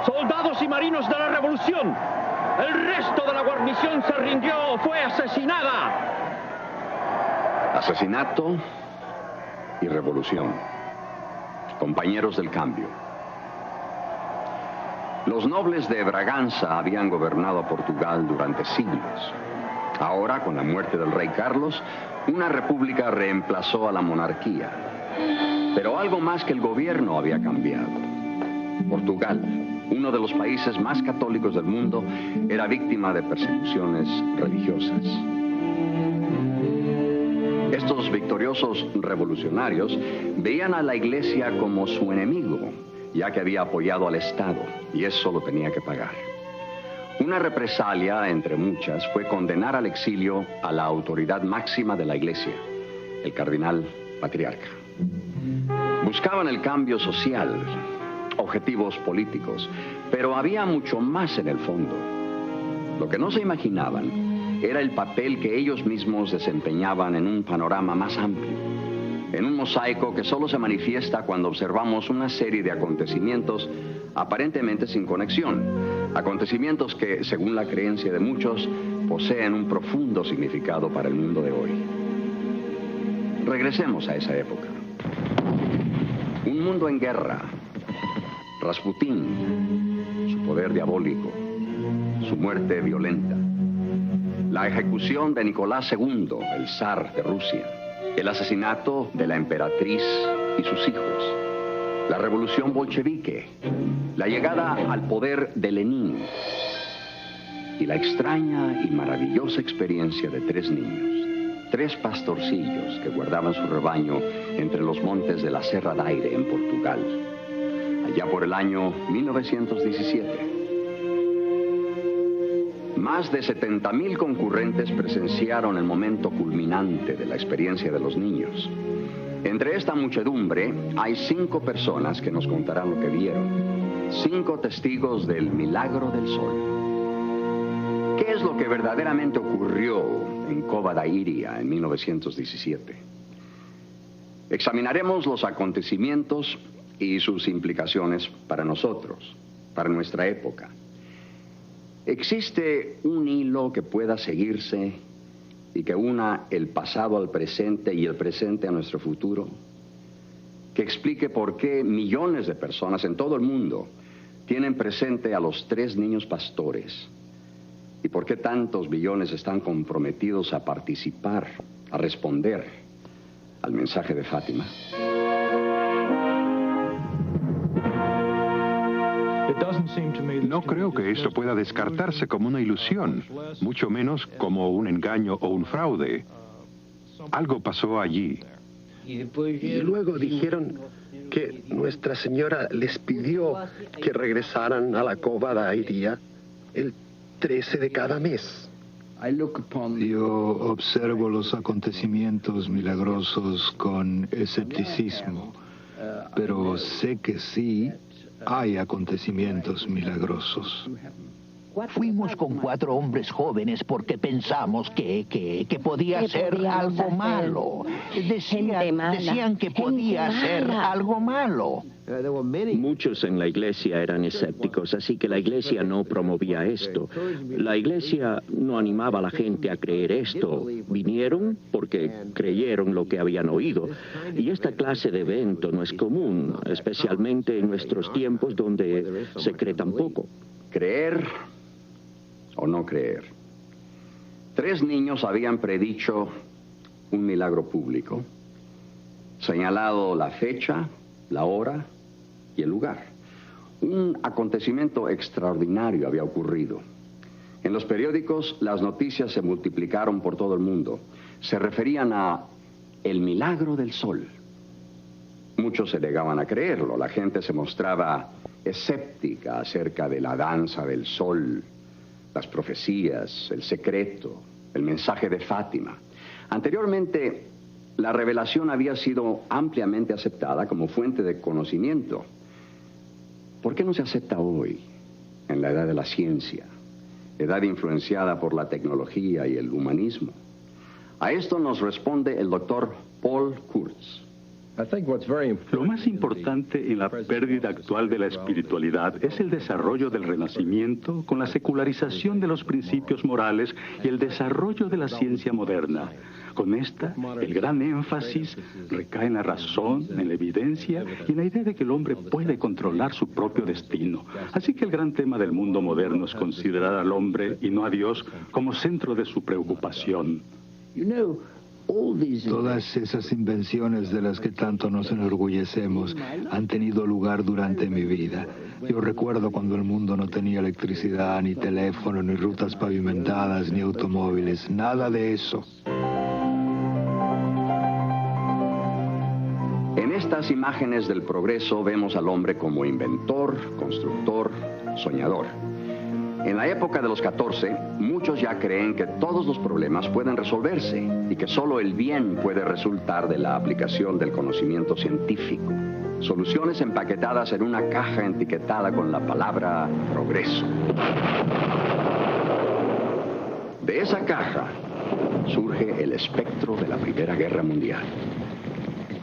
soldados y marinos de la revolución. El resto de la guarnición se rindió o fue asesinada. Asesinato y revolución. Compañeros del cambio. Los nobles de Braganza habían gobernado a Portugal durante siglos. Ahora, con la muerte del rey Carlos, una república reemplazó a la monarquía. Pero algo más que el gobierno había cambiado. Portugal, uno de los países más católicos del mundo, era víctima de persecuciones religiosas. Estos victoriosos revolucionarios veían a la Iglesia como su enemigo, ya que había apoyado al Estado, y eso lo tenía que pagar. Una represalia, entre muchas, fue condenar al exilio a la autoridad máxima de la Iglesia, el cardenal patriarca. Buscaban el cambio social, objetivos políticos, pero había mucho más en el fondo. Lo que no se imaginaban era el papel que ellos mismos desempeñaban en un panorama más amplio, en un mosaico que solo se manifiesta cuando observamos una serie de acontecimientos aparentemente sin conexión, acontecimientos que, según la creencia de muchos, poseen un profundo significado para el mundo de hoy. Regresemos a esa época. Un mundo en guerra, Rasputín, su poder diabólico, su muerte violenta, la ejecución de Nicolás II, el zar de Rusia, el asesinato de la emperatriz y sus hijos, la revolución bolchevique, la llegada al poder de Lenin y la extraña y maravillosa experiencia de 3 niños, 3 pastorcillos que guardaban su rebaño entre los montes de la Serra da Aire en Portugal, allá por el año 1917. Más de 70,000 concurrentes presenciaron el momento culminante de la experiencia de los niños. Entre esta muchedumbre hay 5 personas que nos contarán lo que vieron. 5 testigos del milagro del sol. ¿Qué es lo que verdaderamente ocurrió en Cova da Iria en 1917? Examinaremos los acontecimientos y sus implicaciones para nosotros, para nuestra época. ¿Existe un hilo que pueda seguirse y que una el pasado al presente y el presente a nuestro futuro? Que explique por qué millones de personas en todo el mundo tienen presente a los 3 niños pastores y por qué tantos billones están comprometidos a participar, a responder al mensaje de Fátima. No creo que esto pueda descartarse como una ilusión, mucho menos como un engaño o un fraude. Algo pasó allí. Y luego dijeron que Nuestra Señora les pidió que regresaran a la Cova da Iria el 13 de cada mes. Yo observo los acontecimientos milagrosos con escepticismo, pero sé que sí hay acontecimientos milagrosos. Fuimos con 4 hombres jóvenes porque pensamos que podía ser algo malo. Decían que podía ser algo malo. Muchos en la iglesia eran escépticos, así que la iglesia no promovía esto. La iglesia no animaba a la gente a creer esto. Vinieron porque creyeron lo que habían oído. Y esta clase de evento no es común, especialmente en nuestros tiempos donde se cree tan poco. ¿Creer o no creer? 3 niños habían predicho un milagro público, señalado la fecha, la hora y el lugar. Un acontecimiento extraordinario había ocurrido. En los periódicos las noticias se multiplicaron por todo el mundo. Se referían a el milagro del sol. Muchos se negaban a creerlo. La gente se mostraba escéptica acerca de la danza del sol, las profecías, el secreto, el mensaje de Fátima. Anteriormente, la revelación había sido ampliamente aceptada como fuente de conocimiento. ¿Por qué no se acepta hoy, en la edad de la ciencia, edad influenciada por la tecnología y el humanismo? A esto nos responde el doctor Paul Kurtz. Lo más importante en la pérdida actual de la espiritualidad es el desarrollo del Renacimiento con la secularización de los principios morales y el desarrollo de la ciencia moderna. Con esta, el gran énfasis recae en la razón, en la evidencia y en la idea de que el hombre puede controlar su propio destino. Así que el gran tema del mundo moderno es considerar al hombre y no a Dios como centro de su preocupación. Todas esas invenciones de las que tanto nos enorgullecemos han tenido lugar durante mi vida. Yo recuerdo cuando el mundo no tenía electricidad, ni teléfono, ni rutas pavimentadas, ni automóviles, nada de eso. En estas imágenes del progreso vemos al hombre como inventor, constructor, soñador. En la época de los 14, muchos ya creen que todos los problemas pueden resolverse y que solo el bien puede resultar de la aplicación del conocimiento científico. Soluciones empaquetadas en una caja etiquetada con la palabra progreso. De esa caja surge el espectro de la Primera Guerra Mundial.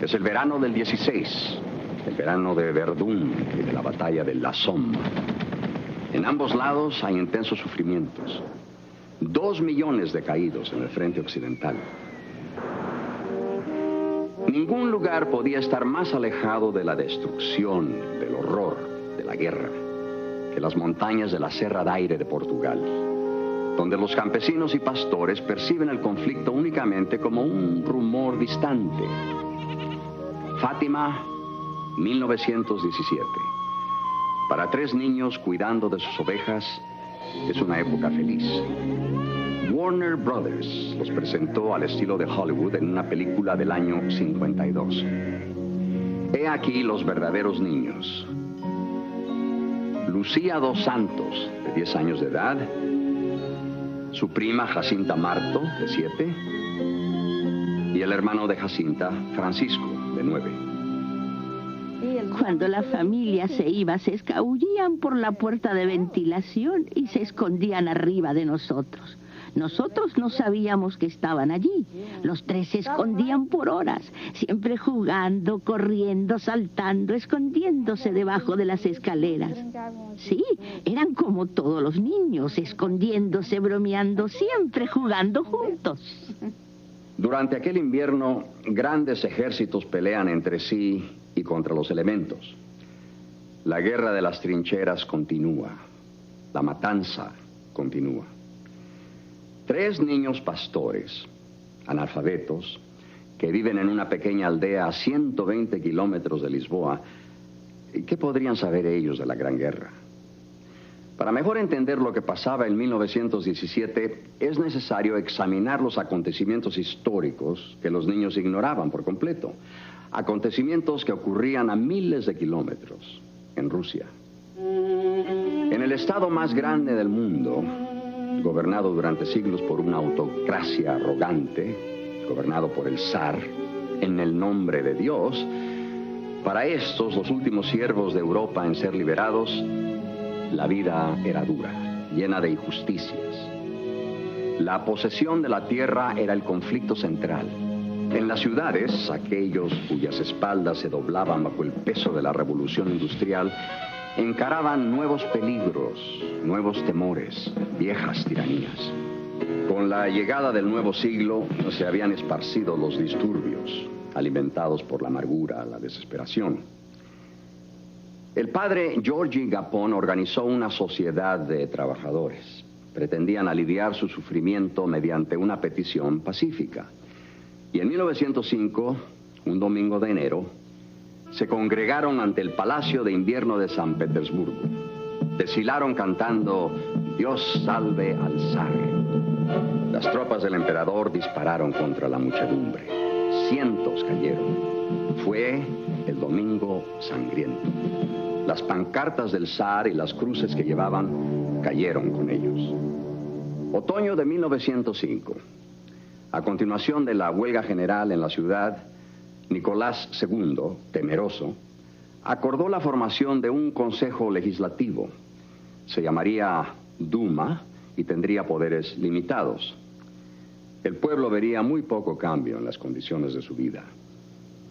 Es el verano del 16, el verano de Verdún y de la batalla de la Somme. En ambos lados hay intensos sufrimientos. 2 millones de caídos en el frente occidental. Ningún lugar podía estar más alejado de la destrucción, del horror, de la guerra, que las montañas de la Serra da Aire de Portugal, donde los campesinos y pastores perciben el conflicto únicamente como un rumor distante. Fátima, 1917. Para 3 niños cuidando de sus ovejas, es una época feliz. Warner Brothers los presentó al estilo de Hollywood en una película del año 52. He aquí los verdaderos niños. Lucía dos Santos, de 10 años de edad. Su prima Jacinta Marto, de 7. Y el hermano de Jacinta, Francisco, de 9. Cuando la familia se iba, se escabullían por la puerta de ventilación y se escondían arriba de nosotros. Nosotros no sabíamos que estaban allí. Los 3 se escondían por horas, siempre jugando, corriendo, saltando, escondiéndose debajo de las escaleras. Sí, eran como todos los niños, escondiéndose, bromeando, siempre jugando juntos. Durante aquel invierno, grandes ejércitos pelean entre sí y contra los elementos. La guerra de las trincheras continúa. La matanza continúa. 3 niños pastores, analfabetos, que viven en una pequeña aldea a 120 kilómetros de Lisboa, ¿qué podrían saber ellos de la Gran Guerra? Para mejor entender lo que pasaba en 1917, es necesario examinar los acontecimientos históricos que los niños ignoraban por completo. Acontecimientos que ocurrían a miles de kilómetros en Rusia. En el estado más grande del mundo, gobernado durante siglos por una autocracia arrogante, gobernado por el zar, en el nombre de Dios, para estos, los últimos siervos de Europa en ser liberados, la vida era dura, llena de injusticias. La posesión de la tierra era el conflicto central. En las ciudades, aquellos cuyas espaldas se doblaban bajo el peso de la revolución industrial, encaraban nuevos peligros, nuevos temores, viejas tiranías. Con la llegada del nuevo siglo, se habían esparcido los disturbios, alimentados por la amargura, la desesperación. El padre Georgi Gapon organizó una sociedad de trabajadores. Pretendían aliviar su sufrimiento mediante una petición pacífica. Y en 1905, un domingo de enero, se congregaron ante el Palacio de Invierno de San Petersburgo. Desfilaron cantando «Dios salve al zar». Las tropas del emperador dispararon contra la muchedumbre. Cientos cayeron. Fue el domingo sangriento. Las pancartas del zar y las cruces que llevaban cayeron con ellos. Otoño de 1905. A continuación de la huelga general en la ciudad, Nicolás II, temeroso, acordó la formación de un consejo legislativo. Se llamaría Duma y tendría poderes limitados. El pueblo vería muy poco cambio en las condiciones de su vida.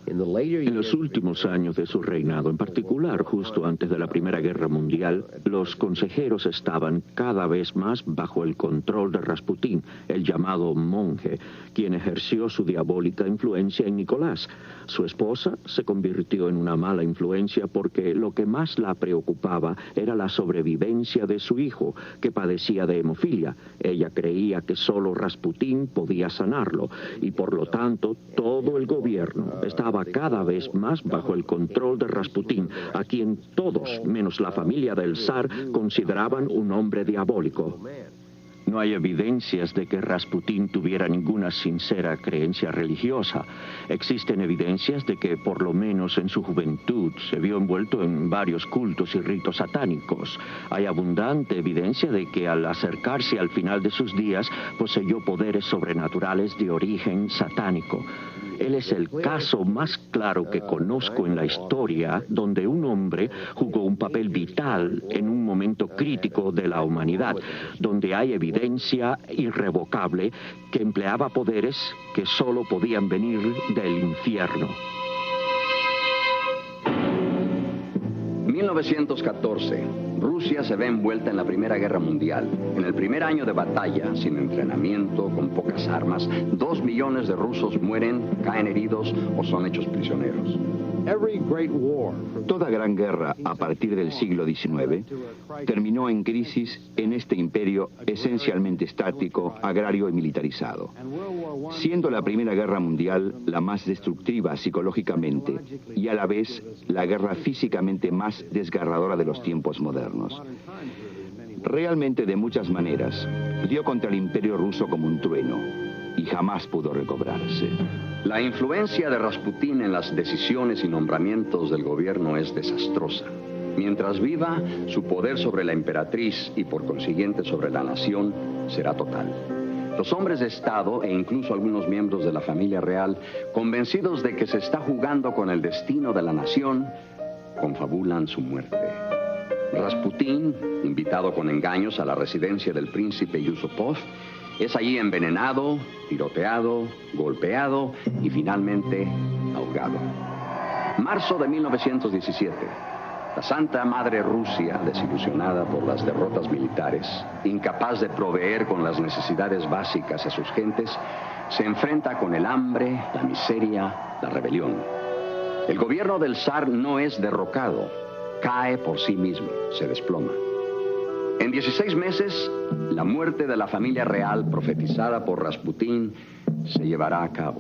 En los últimos años de su reinado, en particular justo antes de la Primera Guerra Mundial, los consejeros estaban cada vez más bajo el control de Rasputín, el llamado monje, quien ejerció su diabólica influencia en Nicolás. Su esposa se convirtió en una mala influencia porque lo que más la preocupaba era la sobrevivencia de su hijo, que padecía de hemofilia. Ella creía que solo Rasputín podía sanarlo y por lo tanto todo el gobierno estaba cada vez más bajo el control de Rasputín, a quien todos, menos la familia del zar, consideraban un hombre diabólico. No hay evidencias de que Rasputín tuviera ninguna sincera creencia religiosa. Existen evidencias de que, por lo menos en su juventud, se vio envuelto en varios cultos y ritos satánicos. Hay abundante evidencia de que, al acercarse al final de sus días, poseyó poderes sobrenaturales de origen satánico. Él es el caso más claro que conozco en la historia donde un hombre jugó un papel vital en un momento crítico de la humanidad, donde hay evidencia irrevocable que empleaba poderes que solo podían venir del infierno. 1914. Rusia se ve envuelta en la Primera Guerra Mundial. En el primer año de batalla, sin entrenamiento, con pocas armas, 2 millones de rusos mueren, caen heridos o son hechos prisioneros. Toda gran guerra a partir del siglo XIX terminó en crisis en este imperio esencialmente estático, agrario y militarizado, siendo la Primera Guerra Mundial la más destructiva psicológicamente y a la vez la guerra físicamente más desgarradora de los tiempos modernos. Realmente, de muchas maneras, dio contra el imperio ruso como un trueno y jamás pudo recobrarse. La influencia de Rasputín en las decisiones y nombramientos del gobierno es desastrosa. Mientras viva, su poder sobre la emperatriz y por consiguiente sobre la nación será total. Los hombres de Estado e incluso algunos miembros de la familia real, convencidos de que se está jugando con el destino de la nación, confabulan su muerte. Rasputín, invitado con engaños a la residencia del príncipe Yusupov, es allí envenenado, tiroteado, golpeado y finalmente ahogado. Marzo de 1917. La Santa Madre Rusia, desilusionada por las derrotas militares, incapaz de proveer con las necesidades básicas a sus gentes, se enfrenta con el hambre, la miseria, la rebelión. El gobierno del zar no es derrocado, cae por sí mismo, se desploma. En 16 meses, la muerte de la familia real profetizada por Rasputín se llevará a cabo.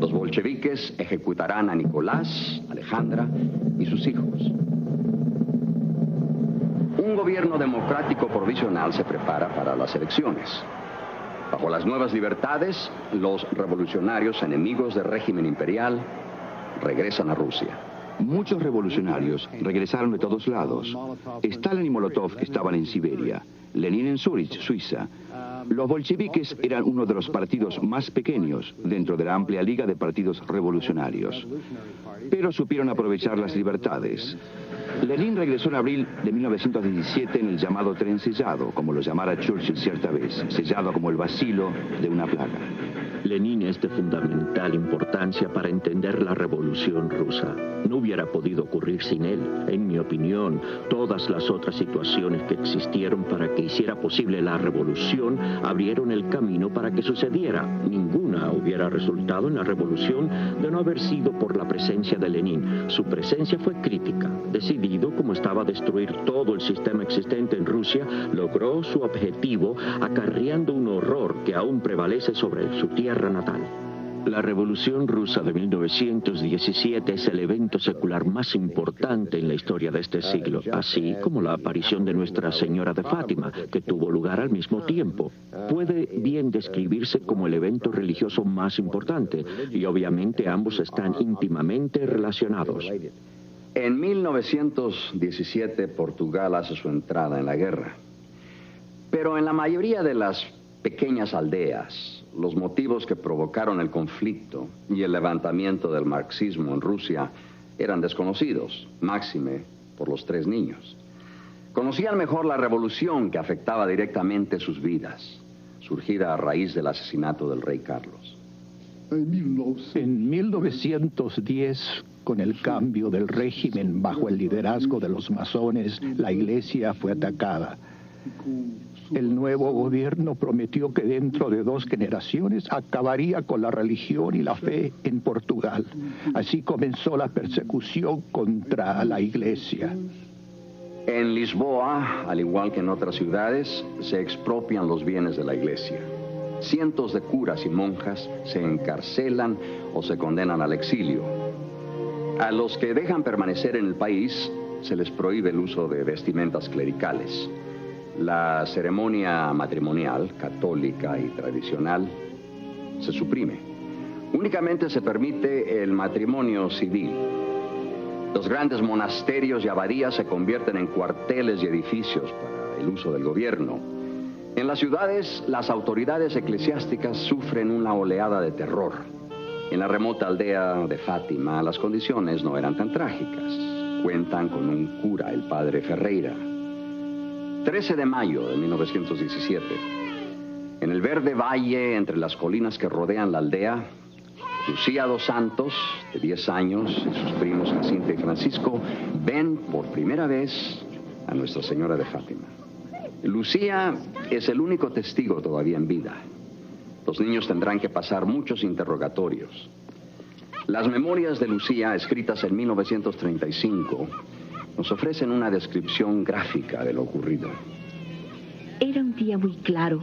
Los bolcheviques ejecutarán a Nicolás, Alejandra y sus hijos. Un gobierno democrático provisional se prepara para las elecciones. Bajo las nuevas libertades, los revolucionarios enemigos del régimen imperial regresan a Rusia. Muchos revolucionarios regresaron de todos lados. Stalin y Molotov estaban en Siberia, Lenin en Zúrich, Suiza. Los bolcheviques eran uno de los partidos más pequeños dentro de la amplia liga de partidos revolucionarios, pero supieron aprovechar las libertades. Lenin regresó en abril de 1917 en el llamado tren sellado, como lo llamara Churchill cierta vez, sellado como el bacilo de una plaga. Lenin es de fundamental importancia para entender la revolución rusa. No hubiera podido ocurrir sin él. En mi opinión, todas las otras situaciones que existieron para que hiciera posible la revolución abrieron el camino para que sucediera. Ninguna hubiera resultado en la revolución de no haber sido por la presencia de Lenin. Su presencia fue crítica. Decidido como estaba a destruir todo el sistema existente en Rusia, logró su objetivo acarreando un horror que aún prevalece sobre su tierra natal. La Revolución Rusa de 1917 es el evento secular más importante en la historia de este siglo, así como la aparición de Nuestra Señora de Fátima, que tuvo lugar al mismo tiempo. Puede bien describirse como el evento religioso más importante, y obviamente ambos están íntimamente relacionados. En 1917, Portugal hace su entrada en la guerra. Pero en la mayoría de las pequeñas aldeas, los motivos que provocaron el conflicto y el levantamiento del marxismo en Rusia eran desconocidos, máxime por los 3 niños. Conocían mejor la revolución que afectaba directamente sus vidas, surgida a raíz del asesinato del rey Carlos. En 1910, con el cambio del régimen bajo el liderazgo de los masones, la iglesia fue atacada. El nuevo gobierno prometió que dentro de 2 generaciones acabaría con la religión y la fe en Portugal. Así comenzó la persecución contra la iglesia. En Lisboa, al igual que en otras ciudades, se expropian los bienes de la iglesia. Cientos de curas y monjas se encarcelan o se condenan al exilio. A los que dejan permanecer en el país se les prohíbe el uso de vestimentas clericales. La ceremonia matrimonial, católica y tradicional, se suprime. Únicamente se permite el matrimonio civil. Los grandes monasterios y abadías se convierten en cuarteles y edificios para el uso del gobierno. En las ciudades, las autoridades eclesiásticas sufren una oleada de terror. En la remota aldea de Fátima, las condiciones no eran tan trágicas. Cuentan con un cura, el padre Ferreira. 13 de mayo de 1917. En el verde valle, entre las colinas que rodean la aldea, Lucía dos Santos, de 10 años, y sus primos Jacinta y Francisco, ven por primera vez a Nuestra Señora de Fátima. Lucía es el único testigo todavía en vida. Los niños tendrán que pasar muchos interrogatorios. Las memorias de Lucía, escritas en 1935, nos ofrecen una descripción gráfica de lo ocurrido. Era un día muy claro.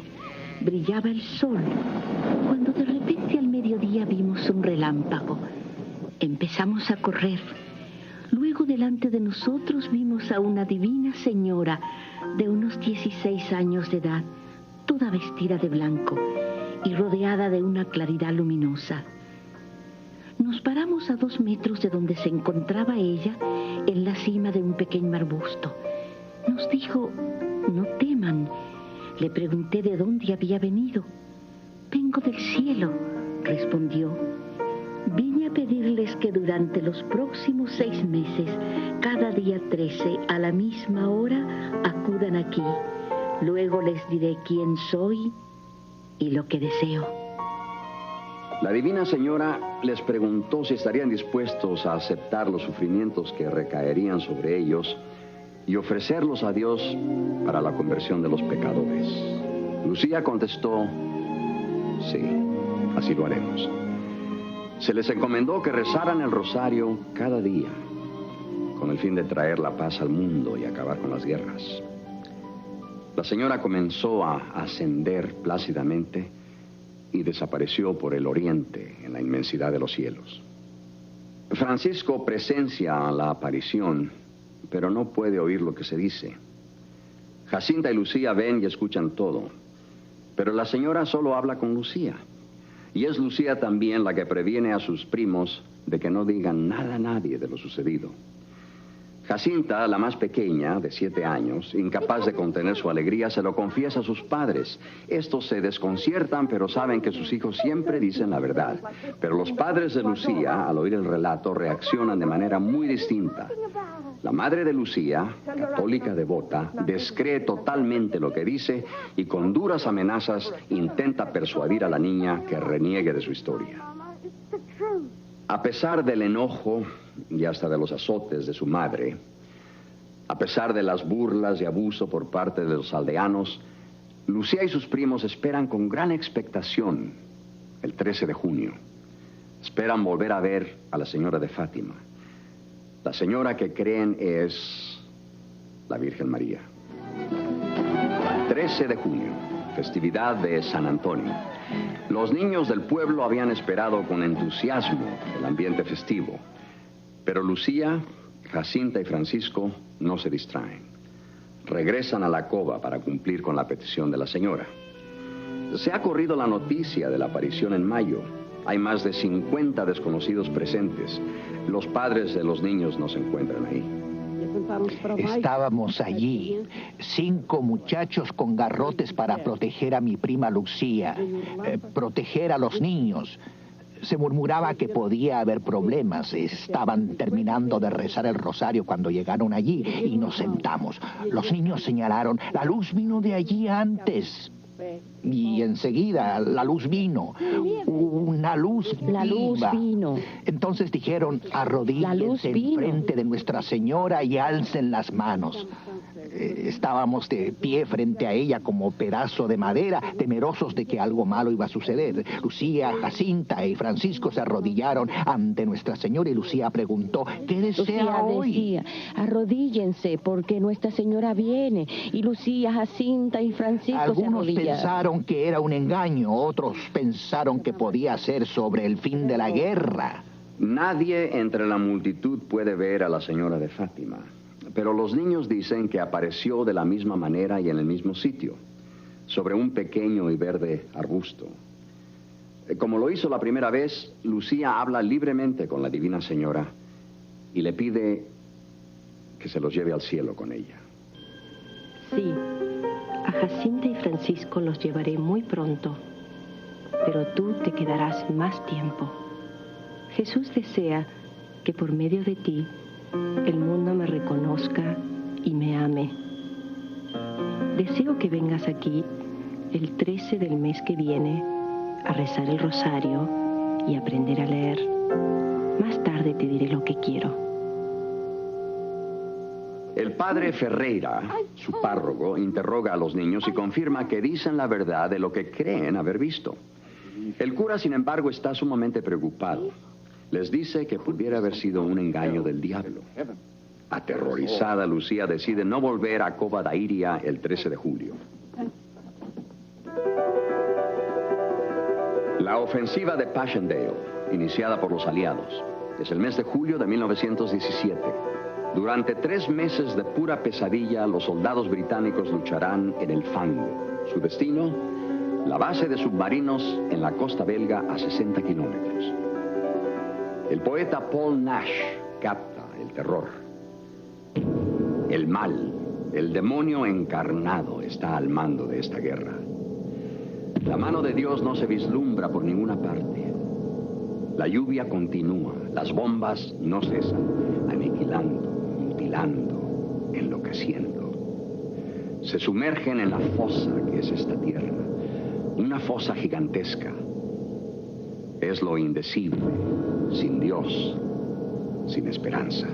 Brillaba el sol, cuando de repente al mediodía vimos un relámpago. Empezamos a correr. Luego delante de nosotros vimos a una divina señora de unos 16 años de edad, toda vestida de blanco y rodeada de una claridad luminosa. Nos paramos a 2 metros de donde se encontraba ella, en la cima de un pequeño arbusto. Nos dijo: no teman. Le pregunté de dónde había venido. Vengo del cielo, respondió. Vine a pedirles que durante los próximos 6 meses, cada día 13, a la misma hora, acudan aquí. Luego les diré quién soy y lo que deseo. La Divina Señora les preguntó si estarían dispuestos a aceptar los sufrimientos que recaerían sobre ellos y ofrecerlos a Dios para la conversión de los pecadores. Lucía contestó: sí, así lo haremos. Se les encomendó que rezaran el rosario cada día, con el fin de traer la paz al mundo y acabar con las guerras. La señora comenzó a ascender plácidamente y desapareció por el oriente en la inmensidad de los cielos. Francisco presencia la aparición, pero no puede oír lo que se dice. Jacinta y Lucía ven y escuchan todo, pero la señora solo habla con Lucía. Y es Lucía también la que previene a sus primos de que no digan nada a nadie de lo sucedido. Jacinta, la más pequeña, de 7 años, incapaz de contener su alegría, se lo confiesa a sus padres. Estos se desconciertan, pero saben que sus hijos siempre dicen la verdad. Pero los padres de Lucía, al oír el relato, reaccionan de manera muy distinta. La madre de Lucía, católica devota, descree totalmente lo que dice y con duras amenazas intenta persuadir a la niña que reniegue de su historia. A pesar del enojo y hasta de los azotes de su madre, a pesar de las burlas y abuso por parte de los aldeanos, Lucía y sus primos esperan con gran expectación el 13 de junio. Esperan volver a ver a la señora de Fátima. La señora que creen es la Virgen María. 13 de junio, festividad de San Antonio. Los niños del pueblo habían esperado con entusiasmo el ambiente festivo, pero Lucía, Jacinta y Francisco no se distraen. Regresan a la cova para cumplir con la petición de la señora. Se ha corrido la noticia de la aparición en mayo. Hay más de 50 desconocidos presentes. Los padres de los niños no se encuentran ahí. Estábamos allí, 5 muchachos con garrotes para proteger a mi prima Lucía, proteger a los niños. Se murmuraba que podía haber problemas. Estaban terminando de rezar el rosario cuando llegaron allí y nos sentamos. Los niños señalaron: la luz vino de allí antes. Y enseguida la luz vino, una luz viva. La luz vino. Entonces dijeron, arrodíllense enfrente de Nuestra Señora y alcen las manos. Estábamos de pie frente a ella como pedazo de madera, temerosos de que algo malo iba a suceder. Lucía, Jacinta y Francisco se arrodillaron ante Nuestra Señora y Lucía preguntó, ¿qué desea hoy? Decía, arrodíllense porque Nuestra Señora viene. Y Lucía, Jacinta y Francisco Algunos se arrodillaron. pensaron que era un engaño, otros pensaron que podía ser sobre el fin de la guerra. Nadie entre la multitud puede ver a la señora de Fátima. Pero los niños dicen que apareció de la misma manera y en el mismo sitio, sobre un pequeño y verde arbusto. Como lo hizo la primera vez, Lucía habla libremente con la Divina Señora y le pide que se los lleve al cielo con ella. Sí, a Jacinta y Francisco los llevaré muy pronto, pero tú te quedarás más tiempo. Jesús desea que por medio de ti el mundo me reconozca y me ame. Deseo que vengas aquí el 13 del mes que viene a rezar el rosario y aprender a leer. Más tarde te diré lo que quiero. El padre Ferreira, su párroco, interroga a los niños y confirma que dicen la verdad de lo que creen haber visto. El cura, sin embargo, está sumamente preocupado. Les dice que pudiera haber sido un engaño del diablo. Aterrorizada, Lucía decide no volver a Cova da Iria el 13 de julio. La ofensiva de Passchendaele, iniciada por los aliados, es el mes de julio de 1917. Durante 3 meses de pura pesadilla, los soldados británicos lucharán en el fango. Su destino, la base de submarinos en la costa belga a 60 kilómetros. El poeta Paul Nash capta el terror. El mal, el demonio encarnado está al mando de esta guerra. La mano de Dios no se vislumbra por ninguna parte. La lluvia continúa, las bombas no cesan, aniquilando, mutilando, enloqueciendo. Se sumergen en la fosa que es esta tierra, una fosa gigantesca. Es lo indecible, sin Dios, sin esperanza.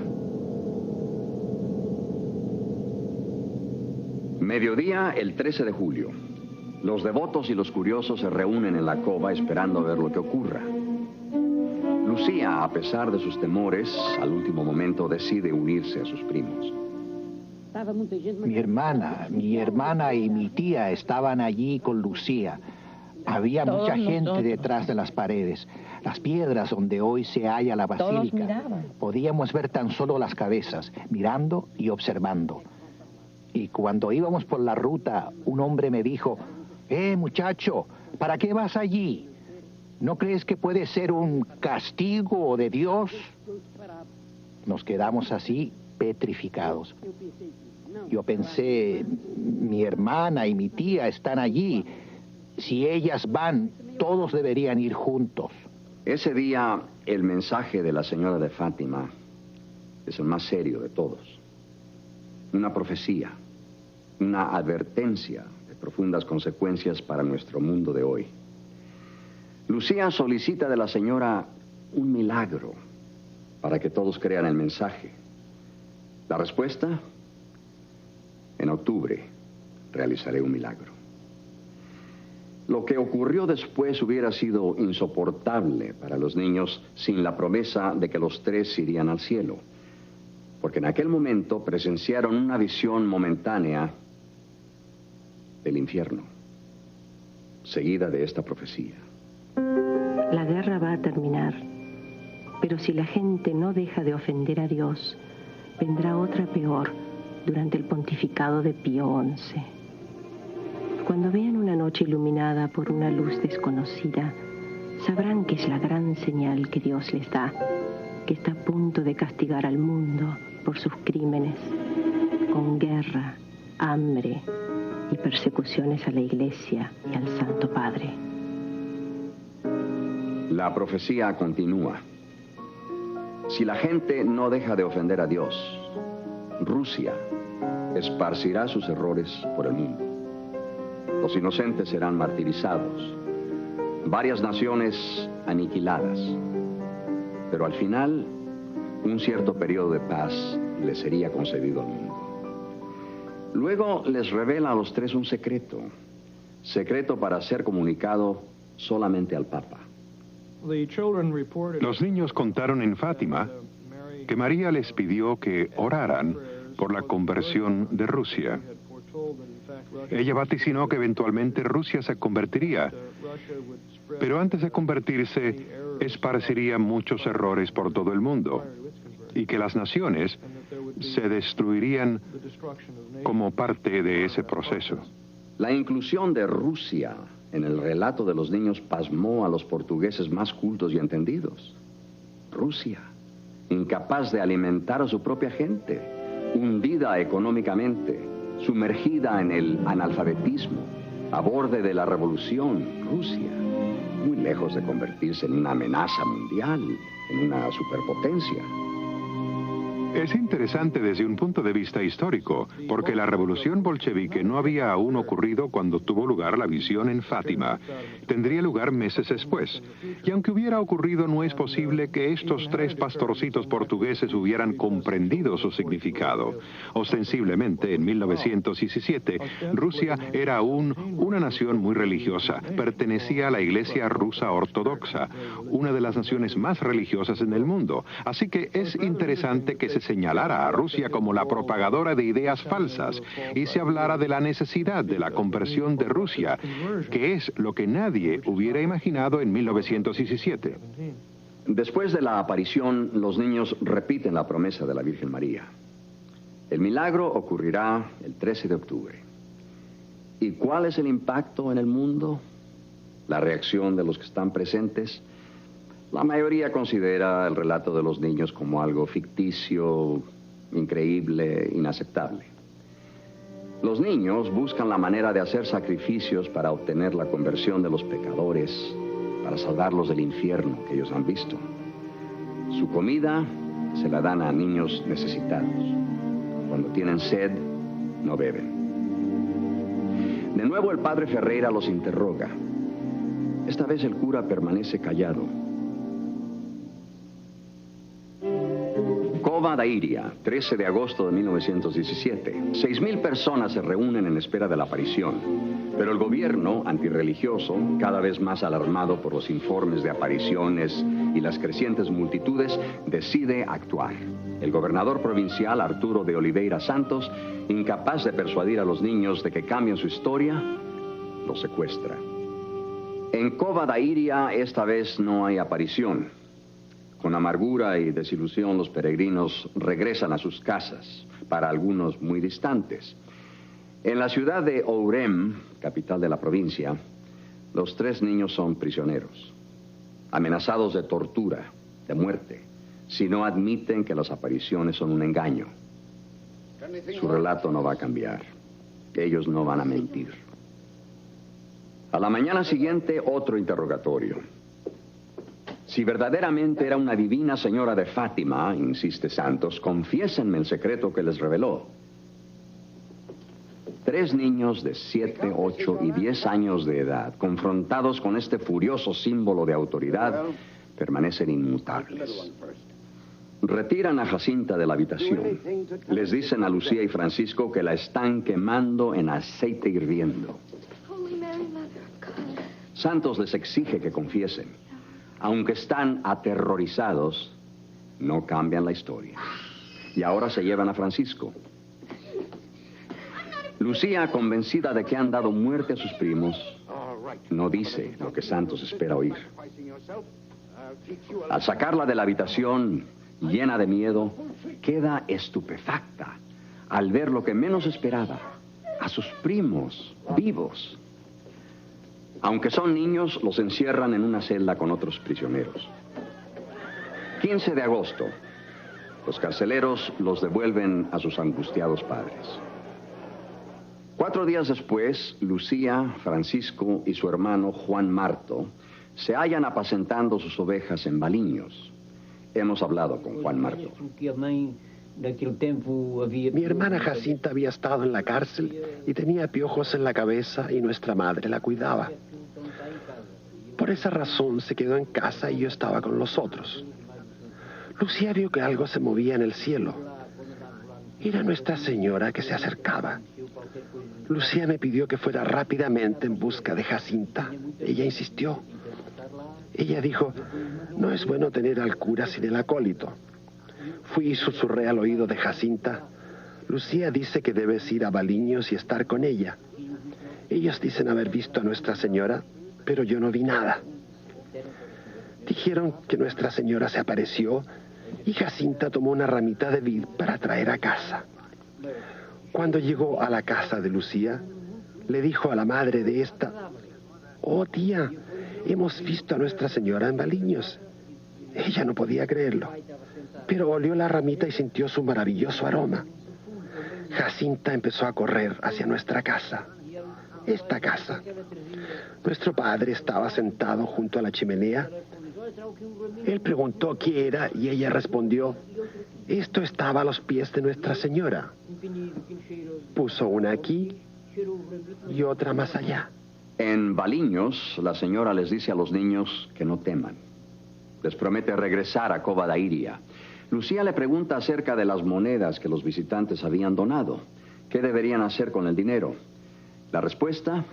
Mediodía, el 13 de julio. Los devotos y los curiosos se reúnen en la cova esperando ver lo que ocurra. Lucía, a pesar de sus temores, al último momento decide unirse a sus primos. Mi hermana y mi tía estaban allí con Lucía. Había mucha gente detrás de las paredes. Las piedras donde hoy se halla la basílica. Podíamos ver tan solo las cabezas, mirando y observando. Y cuando íbamos por la ruta, un hombre me dijo, muchacho, ¿para qué vas allí? ¿No crees que puede ser un castigo de Dios? Nos quedamos así, petrificados. Yo pensé, mi hermana y mi tía están allí. Si ellas van, todos deberían ir juntos. Ese día, el mensaje de la señora de Fátima es el más serio de todos. Una profecía, una advertencia de profundas consecuencias para nuestro mundo de hoy. Lucía solicita de la señora un milagro para que todos crean el mensaje. La respuesta, en octubre realizaré un milagro. Lo que ocurrió después hubiera sido insoportable para los niños sin la promesa de que los 3 irían al cielo, porque en aquel momento presenciaron una visión momentánea del infierno, seguida de esta profecía. La guerra va a terminar, pero si la gente no deja de ofender a Dios, vendrá otra peor durante el pontificado de Pío XI. Cuando vean una noche iluminada por una luz desconocida, sabrán que es la gran señal que Dios les da, que está a punto de castigar al mundo por sus crímenes, con guerra, hambre y persecuciones a la Iglesia y al Santo Padre. La profecía continúa. Si la gente no deja de ofender a Dios, Rusia esparcirá sus errores por el mundo. Los inocentes serán martirizados. Varias naciones aniquiladas. Pero al final, un cierto periodo de paz les sería concedido al mundo. Luego les revela a los tres un secreto. Secreto para ser comunicado solamente al Papa. Los niños contaron en Fátima que María les pidió que oraran por la conversión de Rusia. Ella vaticinó que eventualmente Rusia se convertiría, pero antes de convertirse, esparciría muchos errores por todo el mundo y que las naciones se destruirían como parte de ese proceso. La inclusión de Rusia en el relato de los niños pasmó a los portugueses más cultos y entendidos. Rusia, incapaz de alimentar a su propia gente, hundida económicamente, sumergida en el analfabetismo, a borde de la revolución. Rusia, muy lejos de convertirse en una amenaza mundial, en una superpotencia. Es interesante desde un punto de vista histórico, porque la revolución bolchevique no había aún ocurrido cuando tuvo lugar la visión en Fátima. Tendría lugar meses después. Y aunque hubiera ocurrido, no es posible que estos tres pastorcitos portugueses hubieran comprendido su significado. Ostensiblemente, en 1917, Rusia era aún una nación muy religiosa. Pertenecía a la Iglesia rusa ortodoxa, una de las naciones más religiosas en el mundo. Así que es interesante que se señalara a Rusia como la propagadora de ideas falsas y se hablara de la necesidad de la conversión de Rusia, que es lo que nadie hubiera imaginado en 1917. Después de la aparición, los niños repiten la promesa de la Virgen María. El milagro ocurrirá el 13 de octubre. ¿Y cuál es el impacto en el mundo? La reacción de los que están presentes. La mayoría considera el relato de los niños como algo ficticio, increíble, inaceptable. Los niños buscan la manera de hacer sacrificios para obtener la conversión de los pecadores, para salvarlos del infierno que ellos han visto. Su comida se la dan a niños necesitados. Cuando tienen sed, no beben. De nuevo el padre Ferreira los interroga. Esta vez el cura permanece callado. Cova da Iria, 13 de agosto de 1917. 6,000 personas se reúnen en espera de la aparición, pero el gobierno antirreligioso, cada vez más alarmado por los informes de apariciones y las crecientes multitudes, decide actuar. El gobernador provincial, Arturo de Oliveira Santos, incapaz de persuadir a los niños de que cambien su historia, los secuestra. En Cova da Iria esta vez no hay aparición. Con amargura y desilusión los peregrinos regresan a sus casas, para algunos muy distantes. En la ciudad de Ourem, capital de la provincia, los tres niños son prisioneros, amenazados de tortura, de muerte, si no admiten que las apariciones son un engaño. Su relato no va a cambiar. Ellos no van a mentir. A la mañana siguiente, otro interrogatorio. Si verdaderamente era una divina señora de Fátima, insiste Santos, confiésenme el secreto que les reveló. 3 niños de 7, 8 y 10 años de edad, confrontados con este furioso símbolo de autoridad, permanecen inmutables. Retiran a Jacinta de la habitación. Les dicen a Lucía y Francisco que la están quemando en aceite hirviendo. Santos les exige que confiesen. Aunque están aterrorizados, no cambian la historia. Y ahora se llevan a Francisco. Lucía, convencida de que han dado muerte a sus primos, no dice lo que Santos espera oír. Al sacarla de la habitación, llena de miedo, queda estupefacta al ver lo que menos esperaba, a sus primos vivos. Aunque son niños, los encierran en una celda con otros prisioneros. 15 de agosto, los carceleros los devuelven a sus angustiados padres. 4 días después, Lucía, Francisco y su hermano Juan Marto se hallan apacentando sus ovejas en Baliños. Hemos hablado con Juan Marto. Mi hermana Jacinta había estado en la cárcel y tenía piojos en la cabeza y nuestra madre la cuidaba. Por esa razón se quedó en casa y yo estaba con los otros. Lucía vio que algo se movía en el cielo. Era Nuestra Señora que se acercaba. Lucía me pidió que fuera rápidamente en busca de Jacinta. Ella insistió. Ella dijo, no es bueno tener al cura sin el acólito. Fui y susurré al oído de Jacinta, Lucía dice que debes ir a Baliños y estar con ella. Ellos dicen haber visto a Nuestra Señora, pero yo no vi nada. Dijeron que Nuestra Señora se apareció y Jacinta tomó una ramita de vid para traer a casa. Cuando llegó a la casa de Lucía, le dijo a la madre de esta, oh tía, hemos visto a Nuestra Señora en Baliños. Ella no podía creerlo, pero olió la ramita y sintió su maravilloso aroma. Jacinta empezó a correr hacia nuestra casa. Esta casa. Nuestro padre estaba sentado junto a la chimenea. Él preguntó qué era y ella respondió, esto estaba a los pies de Nuestra Señora. Puso una aquí y otra más allá. En Baliños, la señora les dice a los niños que no teman. Les promete regresar a Cova da Iria. Lucía le pregunta acerca de las monedas que los visitantes habían donado. ¿Qué deberían hacer con el dinero? La respuesta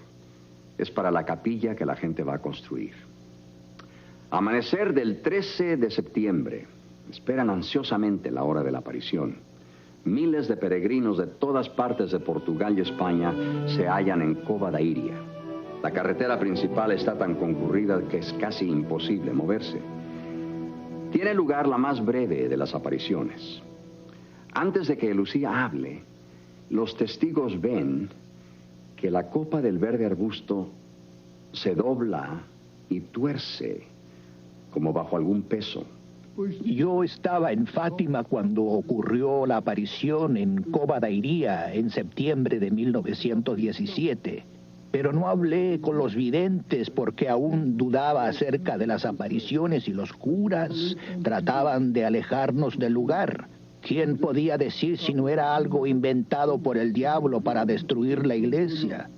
es para la capilla que la gente va a construir. Amanecer del 13 de septiembre. Esperan ansiosamente la hora de la aparición. Miles de peregrinos de todas partes de Portugal y España se hallan en Cova da Iria. La carretera principal está tan concurrida que es casi imposible moverse. Tiene lugar la más breve de las apariciones. Antes de que Lucía hable, los testigos ven que la copa del verde arbusto se dobla y tuerce como bajo algún peso. Yo estaba en Fátima cuando ocurrió la aparición en Cova da Iria en septiembre de 1917. Pero no hablé con los videntes porque aún dudaba acerca de las apariciones y los curas trataban de alejarnos del lugar. ¿Quién podía decir si no era algo inventado por el diablo para destruir la iglesia?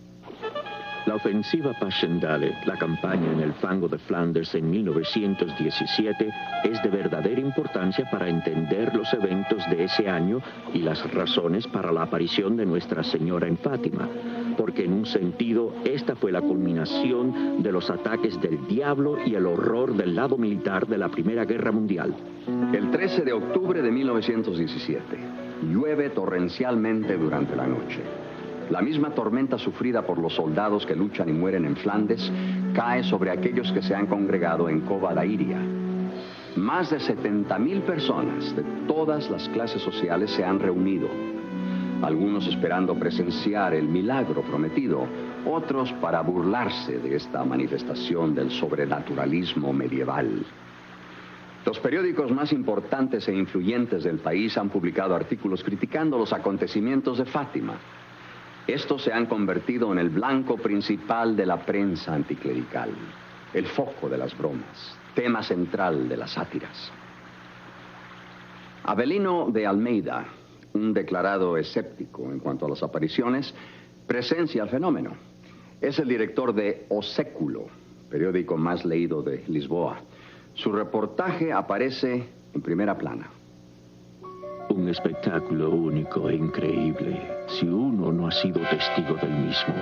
La ofensiva Passchendaele, la campaña en el fango de Flanders en 1917, es de verdadera importancia para entender los eventos de ese año y las razones para la aparición de Nuestra Señora en Fátima, porque en un sentido esta fue la culminación de los ataques del diablo y el horror del lado militar de la Primera Guerra Mundial. El 13 de octubre de 1917, llueve torrencialmente durante la noche. La misma tormenta sufrida por los soldados que luchan y mueren en Flandes cae sobre aquellos que se han congregado en Cova da Iria. Más de 70.000 personas de todas las clases sociales se han reunido. Algunos esperando presenciar el milagro prometido, otros para burlarse de esta manifestación del sobrenaturalismo medieval. Los periódicos más importantes e influyentes del país han publicado artículos criticando los acontecimientos de Fátima. Estos se han convertido en el blanco principal de la prensa anticlerical, el foco de las bromas, tema central de las sátiras. Avelino de Almeida, un declarado escéptico en cuanto a las apariciones, presencia el fenómeno. Es el director de O Século, periódico más leído de Lisboa. Su reportaje aparece en primera plana. Un espectáculo único e increíble, si uno no ha sido testigo del mismo.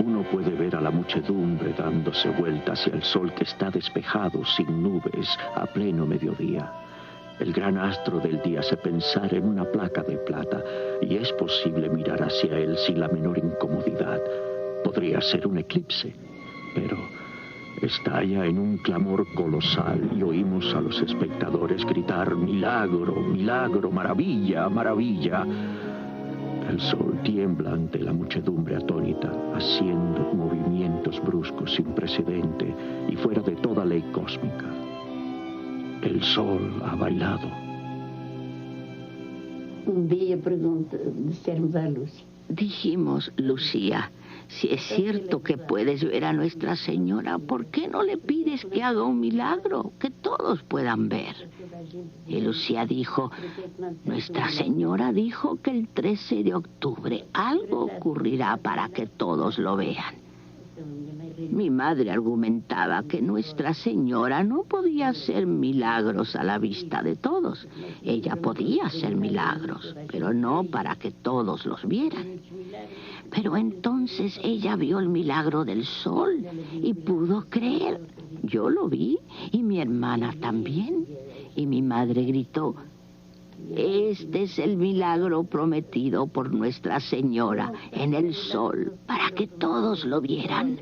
Uno puede ver a la muchedumbre dándose vuelta hacia el sol que está despejado, sin nubes, a pleno mediodía. El gran astro del día hace pensar en una placa de plata y es posible mirar hacia él sin la menor incomodidad. Podría ser un eclipse, pero estalla en un clamor colosal y oímos a los espectadores gritar milagro, milagro, maravilla, maravilla. El sol tiembla ante la muchedumbre atónita, haciendo movimientos bruscos sin precedente y fuera de toda ley cósmica. El sol ha bailado. Dia dissermos à Lúcia, Dijimos, Lucía, si es cierto que puedes ver a Nuestra Señora, ¿por qué no le pides que haga un milagro que todos puedan ver? Y Lucía dijo, Nuestra Señora dijo que el 13 de octubre algo ocurrirá para que todos lo vean. Mi madre argumentaba que Nuestra Señora no podía hacer milagros a la vista de todos. Ella podía hacer milagros, pero no para que todos los vieran. Pero entonces ella vio el milagro del sol y pudo creer. Yo lo vi y mi hermana también. Y mi madre gritó, este es el milagro prometido por Nuestra Señora en el sol para que todos lo vieran.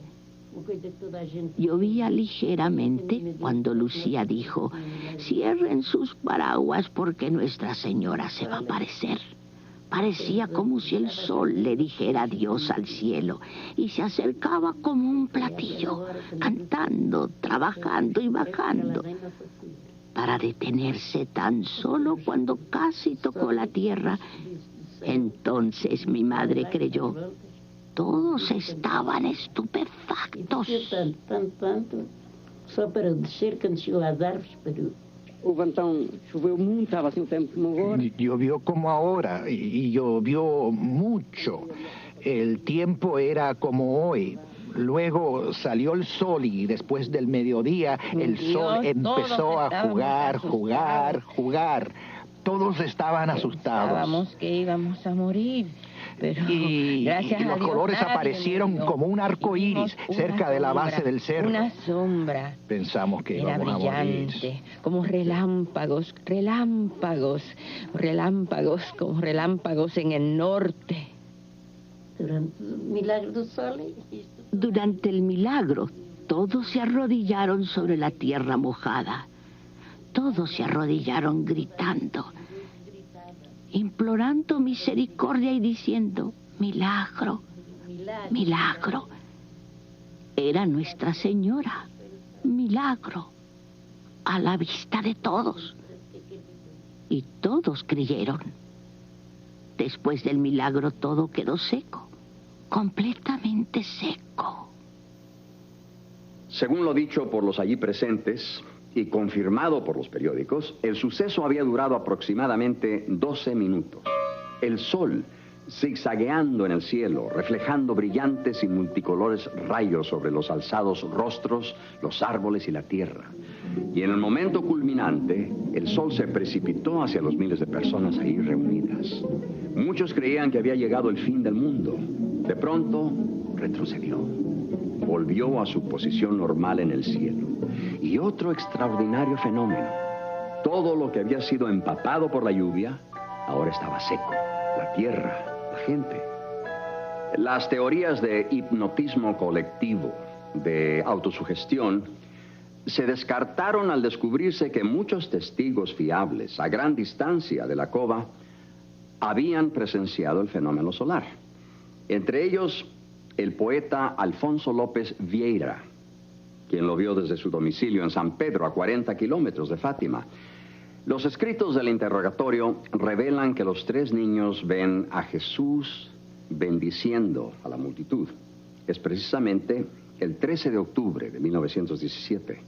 Llovía ligeramente cuando Lucía dijo, cierren sus paraguas porque Nuestra Señora se va a aparecer. Parecía como si el sol le dijera adiós al cielo y se acercaba como un platillo, cantando, trabajando y bajando, para detenerse tan solo cuando casi tocó la tierra. Entonces mi madre creyó. Todos estaban estupefactos. Só para descer quando chegou às árvores parou. Houve então, choveu muito, estava assim o tempo como agora. Llovió como ahora y llovió mucho. El tiempo era como hoy. Luego salió el sol y después del mediodía el sol empezó a jugar. Todos estaban asustados. Pensábamos que íbamos a morir. Pero y los colores aparecieron como un arco iris cerca de la base del cerro. Una sombra. Pensamos que era íbamos brillante, a morir. Como relámpagos como relámpagos en el norte. Durante el milagro, todos se arrodillaron sobre la tierra mojada. Todos se arrodillaron gritando, implorando misericordia y diciendo, milagro, milagro. Era Nuestra Señora, milagro, a la vista de todos. Y todos creyeron. Después del milagro todo quedó seco, completamente seco. Según lo dicho por los allí presentes y confirmado por los periódicos, el suceso había durado aproximadamente 12 minutos. El sol, zigzagueando en el cielo, reflejando brillantes y multicolores rayos sobre los alzados rostros, los árboles y la tierra. Y en el momento culminante, el sol se precipitó hacia los miles de personas ahí reunidas. Muchos creían que había llegado el fin del mundo. De pronto, retrocedió. Volvió a su posición normal en el cielo. Y otro extraordinario fenómeno. Todo lo que había sido empapado por la lluvia, ahora estaba seco. La tierra, la gente. Las teorías de hipnotismo colectivo, de autosugestión, se descartaron al descubrirse que muchos testigos fiables a gran distancia de la cova habían presenciado el fenómeno solar. Entre ellos, el poeta Alfonso López Vieira, quien lo vio desde su domicilio en San Pedro, a 40 kilómetros de Fátima. Los escritos del interrogatorio revelan que los tres niños ven a Jesús bendiciendo a la multitud. Es precisamente el 13 de octubre de 1917,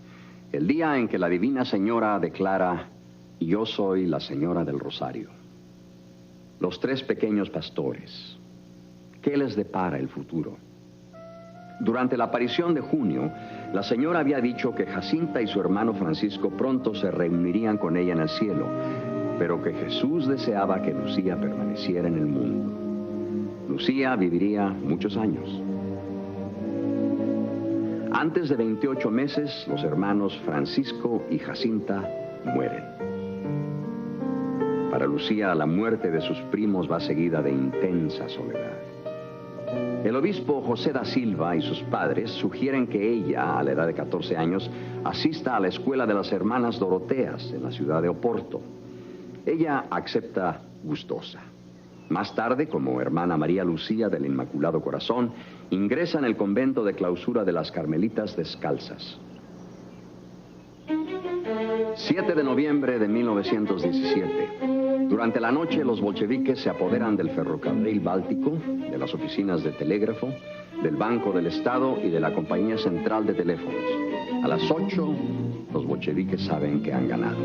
el día en que la Divina Señora declara, yo soy la Señora del Rosario. Los tres pequeños pastores, ¿qué les depara el futuro? Durante la aparición de junio, la señora había dicho que Jacinta y su hermano Francisco pronto se reunirían con ella en el cielo, pero que Jesús deseaba que Lucía permaneciera en el mundo. Lucía viviría muchos años. Antes de 28 meses, los hermanos Francisco y Jacinta mueren. Para Lucía, la muerte de sus primos va seguida de intensa soledad. El obispo José da Silva y sus padres sugieren que ella, a la edad de 14 años, asista a la escuela de las hermanas Doroteas en la ciudad de Oporto. Ella acepta gustosa. Más tarde, como hermana María Lucía del Inmaculado Corazón, ingresa en el convento de clausura de las Carmelitas Descalzas. 7 de noviembre de 1917. Durante la noche, los bolcheviques se apoderan del ferrocarril Báltico, de las oficinas de telégrafo, del Banco del Estado y de la Compañía Central de Teléfonos. A las 8, los bolcheviques saben que han ganado.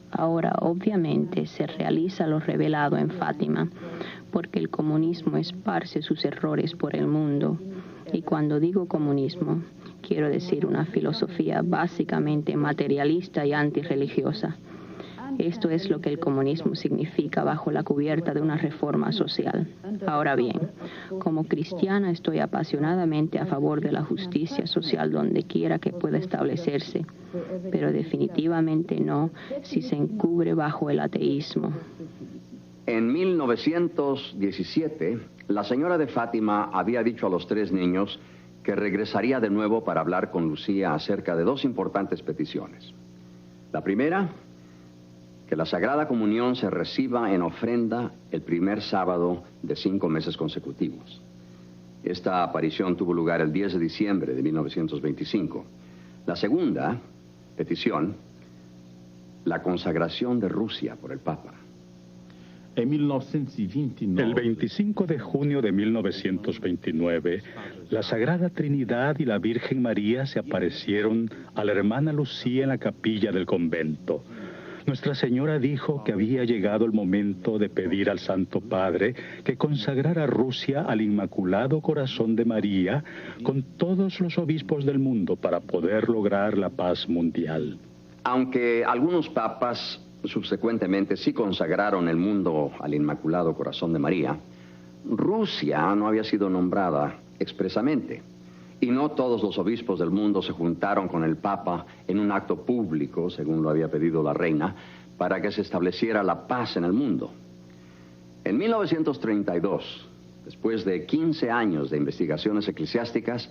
Ahora, obviamente, se realiza lo revelado en Fátima, porque el comunismo esparce sus errores por el mundo. Y cuando digo comunismo, quiero decir una filosofía básicamente materialista y antirreligiosa. Esto es lo que el comunismo significa bajo la cubierta de una reforma social. Ahora bien, como cristiana estoy apasionadamente a favor de la justicia social donde quiera que pueda establecerse, pero definitivamente no si se encubre bajo el ateísmo. En 1917, la señora de Fátima había dicho a los 3 niños que regresaría de nuevo para hablar con Lucía acerca de 2 importantes peticiones. La primera, que la Sagrada Comunión se reciba en ofrenda el primer sábado de 5 meses consecutivos. Esta aparición tuvo lugar el 10 de diciembre de 1925. La segunda petición, la consagración de Rusia por el Papa. El 25 de junio de 1929, la Sagrada Trinidad y la Virgen María se aparecieron a la hermana Lucía en la capilla del convento. Nuestra Señora dijo que había llegado el momento de pedir al Santo Padre que consagrara Rusia al Inmaculado Corazón de María con todos los obispos del mundo para poder lograr la paz mundial. Aunque algunos papas subsecuentemente sí consagraron el mundo al Inmaculado Corazón de María, Rusia no había sido nombrada expresamente. Y no todos los obispos del mundo se juntaron con el Papa en un acto público, según lo había pedido la reina, para que se estableciera la paz en el mundo. En 1932, después de 15 años de investigaciones eclesiásticas,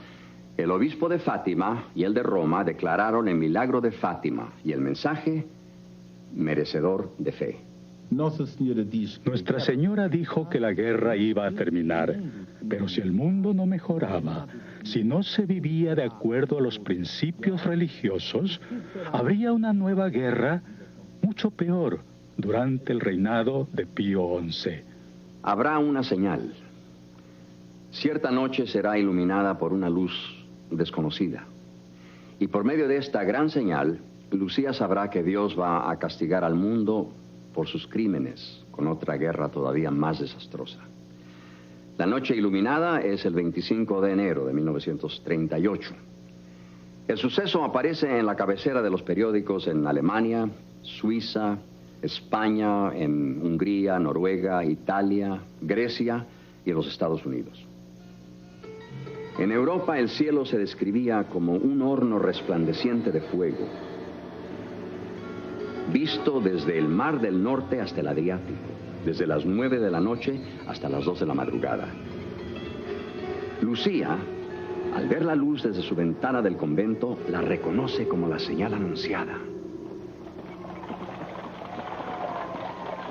el obispo de Fátima y el de Roma declararon el milagro de Fátima y el mensaje merecedor de fe. Nuestra Señora dijo que la guerra iba a terminar, pero si el mundo no mejoraba, si no se vivía de acuerdo a los principios religiosos, habría una nueva guerra, mucho peor, durante el reinado de Pío XI. Habrá una señal. Cierta noche será iluminada por una luz desconocida. Y por medio de esta gran señal, Lucía sabrá que Dios va a castigar al mundo por sus crímenes, con otra guerra todavía más desastrosa. La noche iluminada es el 25 de enero de 1938. El suceso aparece en la cabecera de los periódicos en Alemania, Suiza, España, en Hungría, Noruega, Italia, Grecia y en los Estados Unidos. En Europa el cielo se describía como un horno resplandeciente de fuego, visto desde el Mar del Norte hasta el Adriático, desde las 9 de la noche hasta las 2 de la madrugada. Lucía, al ver la luz desde su ventana del convento, la reconoce como la señal anunciada.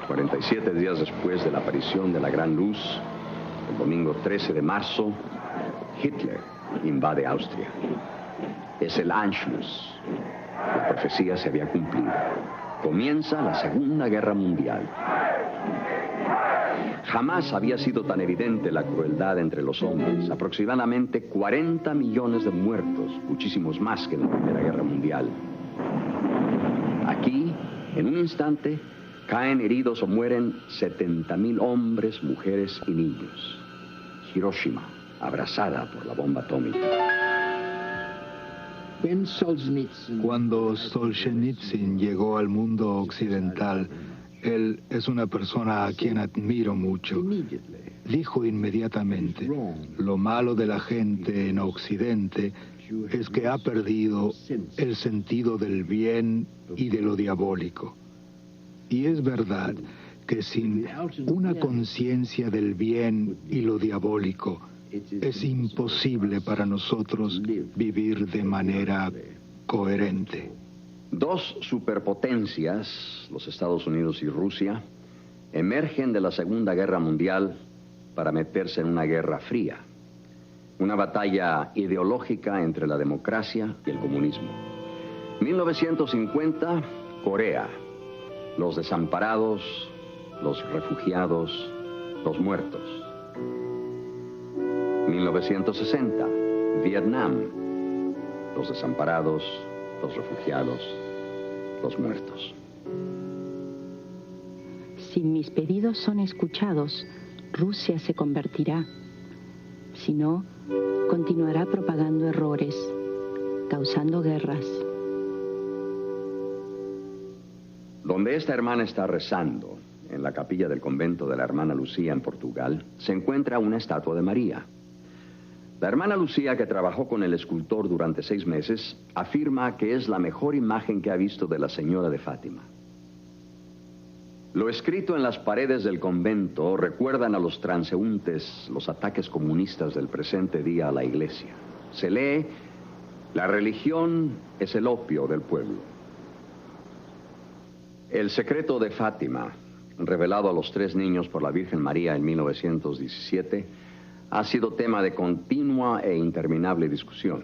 47 días después de la aparición de la gran luz, el domingo 13 de marzo, Hitler invade Austria. Es el Anschluss. La profecía se había cumplido. Comienza la Segunda Guerra Mundial. Jamás había sido tan evidente la crueldad entre los hombres. Aproximadamente 40 millones de muertos, muchísimos más que en la Primera Guerra Mundial. Aquí, en un instante, caen heridos o mueren 70.000 hombres, mujeres y niños. Hiroshima, abrazada por la bomba atómica. Cuando Solzhenitsyn llegó al mundo occidental, él es una persona a quien admiro mucho. Dijo inmediatamente, lo malo de la gente en Occidente es que ha perdido el sentido del bien y de lo diabólico. Y es verdad que sin una conciencia del bien y lo diabólico, es imposible para nosotros vivir de manera coherente. 2 superpotencias, los Estados Unidos y Rusia, emergen de la Segunda Guerra Mundial para meterse en una guerra fría. Una batalla ideológica entre la democracia y el comunismo. 1950, Corea. los desamparados, los refugiados, los muertos. 1960, Vietnam, los desamparados, los refugiados, los muertos. Si mis pedidos son escuchados, Rusia se convertirá. Si no, continuará propagando errores, causando guerras. Donde esta hermana está rezando, en la capilla del convento de la hermana Lucía en Portugal, se encuentra una estatua de María. La hermana Lucía, que trabajó con el escultor durante 6 meses, afirma que es la mejor imagen que ha visto de la Señora de Fátima. Lo escrito en las paredes del convento recuerdan a los transeúntes los ataques comunistas del presente día a la iglesia. Se lee: la religión es el opio del pueblo. El secreto de Fátima, revelado a los 3 niños por la Virgen María en 1917, ha sido tema de continua e interminable discusión.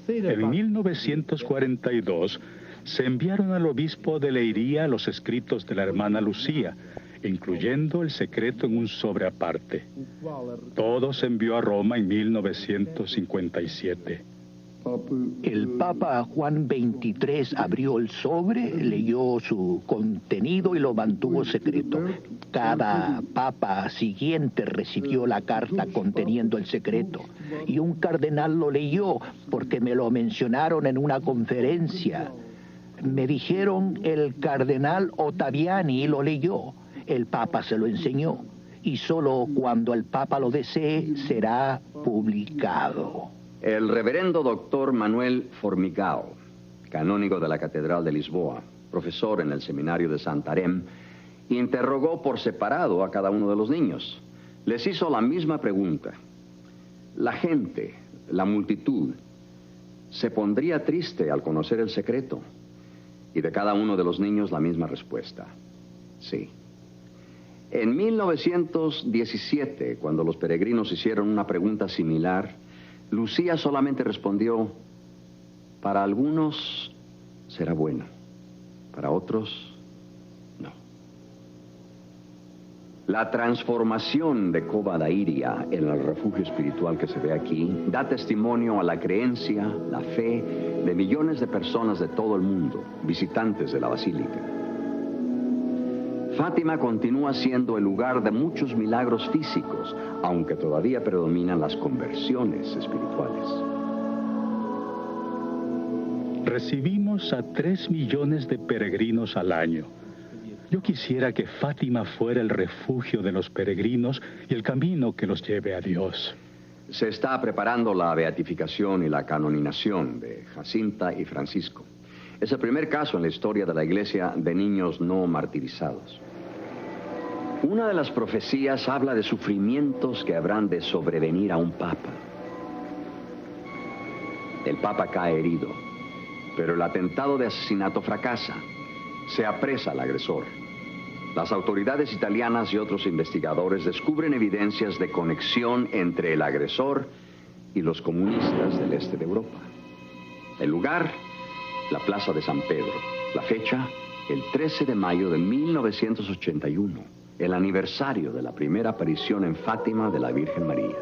En 1942 se enviaron al obispo de Leiría los escritos de la hermana Lucía, incluyendo el secreto en un sobre aparte. Todo se envió a Roma en 1957. El Papa Juan XXIII abrió el sobre, leyó su contenido y lo mantuvo secreto. Cada papa siguiente recibió la carta conteniendo el secreto. Y un cardenal lo leyó porque me lo mencionaron en una conferencia. Me dijeron el cardenal Ottaviani lo leyó. El Papa se lo enseñó. Y solo cuando el Papa lo desee será publicado. El reverendo doctor Manuel Formigao, canónigo de la Catedral de Lisboa, profesor en el seminario de Santarém, interrogó por separado a cada uno de los niños. Les hizo la misma pregunta. La gente, la multitud, se pondría triste al conocer el secreto. Y de cada uno de los niños la misma respuesta: sí. En 1917, cuando los peregrinos hicieron una pregunta similar, Lucía solamente respondió: para algunos será bueno, para otros no. La transformación de Cova da Iria en el refugio espiritual que se ve aquí da testimonio a la creencia, la fe de millones de personas de todo el mundo, visitantes de la basílica. Fátima continúa siendo el lugar de muchos milagros físicos, aunque todavía predominan las conversiones espirituales. Recibimos a 3 millones de peregrinos al año. Yo quisiera que Fátima fuera el refugio de los peregrinos y el camino que los lleve a Dios. Se está preparando la beatificación y la canonización de Jacinta y Francisco. Es el primer caso en la historia de la Iglesia de niños no martirizados. Una de las profecías habla de sufrimientos que habrán de sobrevenir a un papa. El papa cae herido, pero el atentado de asesinato fracasa. Se apresa al agresor. Las autoridades italianas y otros investigadores descubren evidencias de conexión entre el agresor y los comunistas del este de Europa. El lugar: la Plaza de San Pedro. La fecha: el 13 de mayo de 1981. El aniversario de la primera aparición en Fátima de la Virgen María.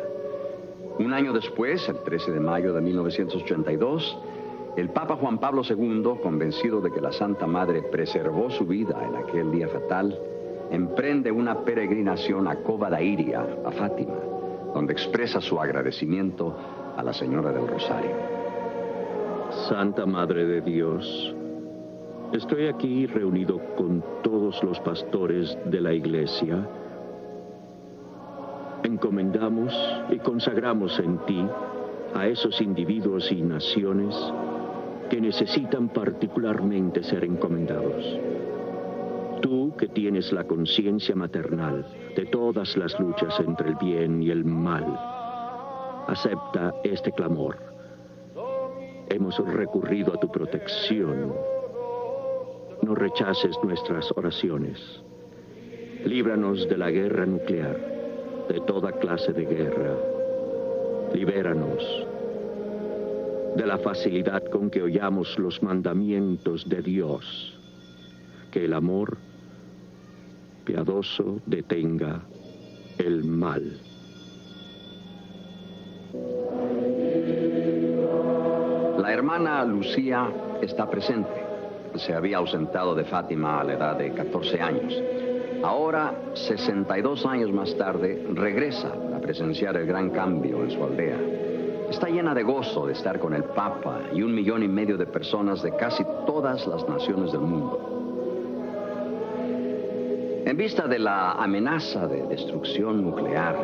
Un año después, el 13 de mayo de 1982, el Papa Juan Pablo II, convencido de que la Santa Madre preservó su vida en aquel día fatal, emprende una peregrinación a Cova da Iria, a Fátima, donde expresa su agradecimiento a la Señora del Rosario. Santa Madre de Dios, estoy aquí reunido con todos los pastores de la Iglesia. Encomendamos y consagramos en ti a esos individuos y naciones que necesitan particularmente ser encomendados. Tú, que tienes la conciencia maternal de todas las luchas entre el bien y el mal, acepta este clamor. Hemos recurrido a tu protección. No rechaces nuestras oraciones. Líbranos de la guerra nuclear, de toda clase de guerra. Libéranos de la facilidad con que oyamos los mandamientos de Dios. que el amor piadoso detenga el mal. La hermana Lucía está presente. Se había ausentado de Fátima a la edad de 14 años. Ahora, 62 años más tarde, regresa a presenciar el gran cambio en su aldea. Está llena de gozo de estar con el Papa y 1,5 millones de personas de casi todas las naciones del mundo. En vista de la amenaza de destrucción nuclear,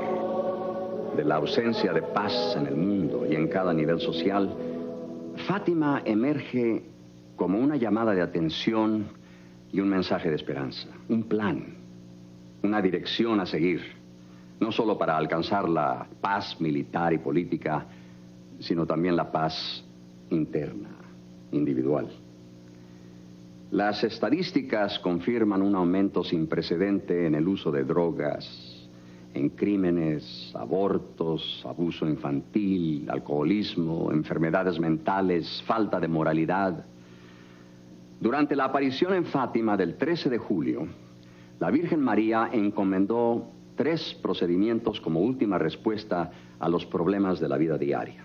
de la ausencia de paz en el mundo y en cada nivel social, Fátima emerge como una llamada de atención y un mensaje de esperanza, un plan, una dirección a seguir, no solo para alcanzar la paz militar y política, sino también la paz interna, individual. Las estadísticas confirman un aumento sin precedente en el uso de drogas, en crímenes, abortos, abuso infantil, alcoholismo, enfermedades mentales, falta de moralidad. Durante la aparición en Fátima del 13 de julio, la Virgen María encomendó 3 procedimientos como última respuesta a los problemas de la vida diaria.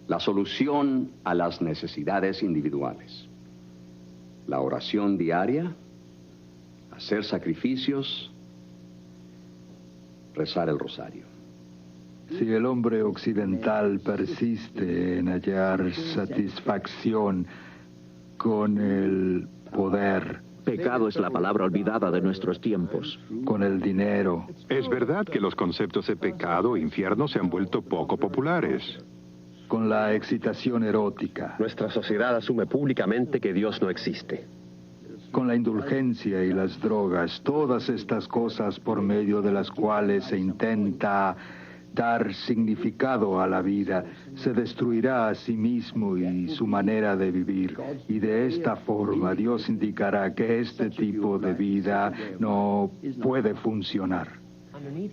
La solución a las necesidades individuales. La oración diaria, hacer sacrificios, rezar el rosario. Si el hombre occidental persiste en hallar satisfacción con el poder, pecado es la palabra olvidada de nuestros tiempos, con el dinero. Es verdad que los conceptos de pecado e infierno se han vuelto poco populares. Con la excitación erótica. Nuestra sociedad asume públicamente que Dios no existe. Con la indulgencia y las drogas, todas estas cosas por medio de las cuales se intenta dar significado a la vida, se destruirá a sí mismo y su manera de vivir. Y de esta forma Dios indicará que este tipo de vida no puede funcionar.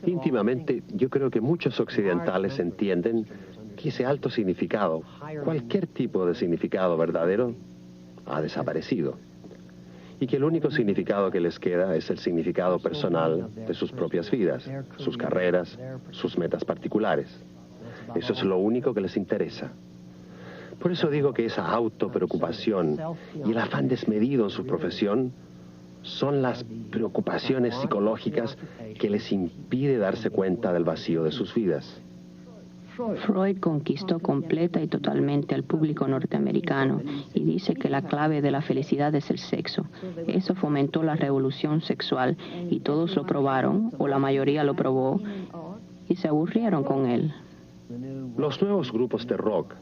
Íntimamente, yo creo que muchos occidentales entienden que ese alto significado, cualquier tipo de significado verdadero, ha desaparecido. Y que el único significado que les queda es el significado personal de sus propias vidas, sus carreras, sus metas particulares. Eso es lo único que les interesa. Por eso digo que esa autopreocupación y el afán desmedido en su profesión son las preocupaciones psicológicas que les impide darse cuenta del vacío de sus vidas. Freud conquistó completa y totalmente al público norteamericano y dice que la clave de la felicidad es el sexo. Eso fomentó la revolución sexual y todos lo probaron, o la mayoría lo probó, y se aburrieron con él. Los nuevos grupos de rock,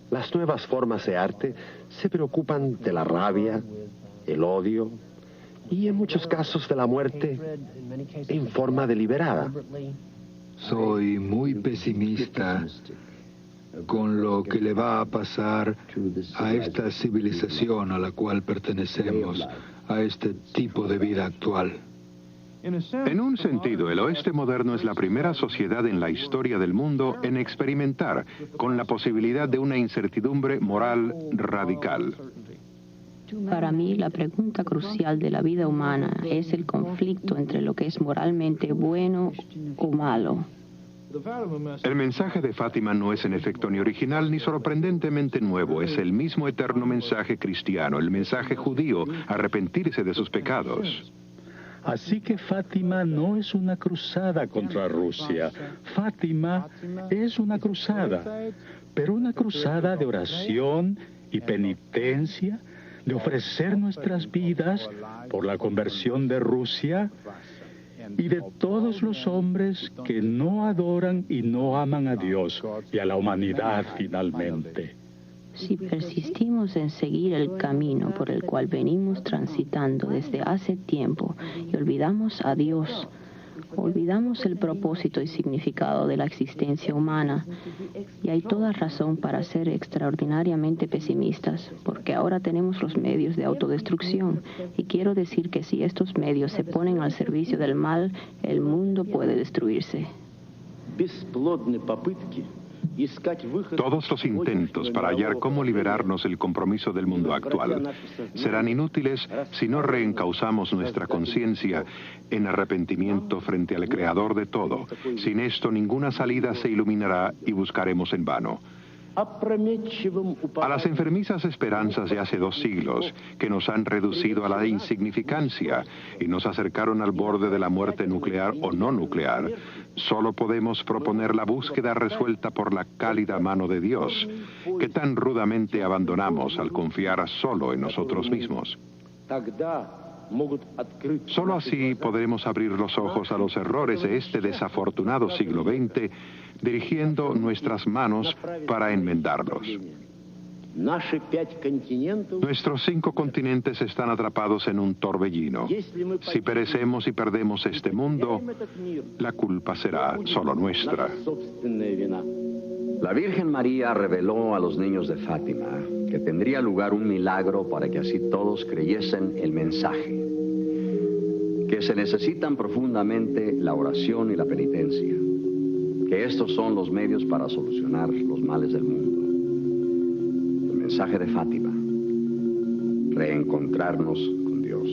las nuevas formas de arte, se preocupan de la rabia, el odio y en muchos casos de la muerte en forma deliberada. Soy muy pesimista con lo que le va a pasar a esta civilización a la cual pertenecemos, a este tipo de vida actual. En un sentido, el oeste moderno es la primera sociedad en la historia del mundo en experimentar con la posibilidad de una incertidumbre moral radical. Para mí, la pregunta crucial de la vida humana es el conflicto entre lo que es moralmente bueno o malo. El mensaje de Fátima no es en efecto ni original ni sorprendentemente nuevo. Es el mismo eterno mensaje cristiano, el mensaje judío, arrepentirse de sus pecados. Así que Fátima no es una cruzada contra Rusia. Fátima es una cruzada, pero una cruzada de oración y penitencia, de ofrecer nuestras vidas por la conversión de Rusia y de todos los hombres que no adoran y no aman a Dios y a la humanidad finalmente. Si persistimos en seguir el camino por el cual venimos transitando desde hace tiempo y olvidamos a Dios, olvidamos el propósito y significado de la existencia humana, y hay toda razón para ser extraordinariamente pesimistas, porque ahora tenemos los medios de autodestrucción, y quiero decir que si estos medios se ponen al servicio del mal, el mundo puede destruirse. Todos los intentos para hallar cómo liberarnos del compromiso del mundo actual serán inútiles si no reencauzamos nuestra conciencia en arrepentimiento frente al Creador de todo. Sin esto, ninguna salida se iluminará y buscaremos en vano. A las enfermizas esperanzas de hace 2 siglos, que nos han reducido a la insignificancia y nos acercaron al borde de la muerte nuclear o no nuclear, solo podemos proponer la búsqueda resuelta por la cálida mano de Dios, que tan rudamente abandonamos al confiar solo en nosotros mismos. Solo así podremos abrir los ojos a los errores de este desafortunado siglo XX, dirigiendo nuestras manos para enmendarlos. Nuestros 5 continentes están atrapados en un torbellino. Si perecemos y perdemos este mundo, la culpa será solo nuestra. La Virgen María reveló a los niños de Fátima que tendría lugar un milagro para que así todos creyesen el mensaje, que se necesitan profundamente la oración y la penitencia, que estos son los medios para solucionar los males del mundo. El mensaje de Fátima: reencontrarnos con Dios.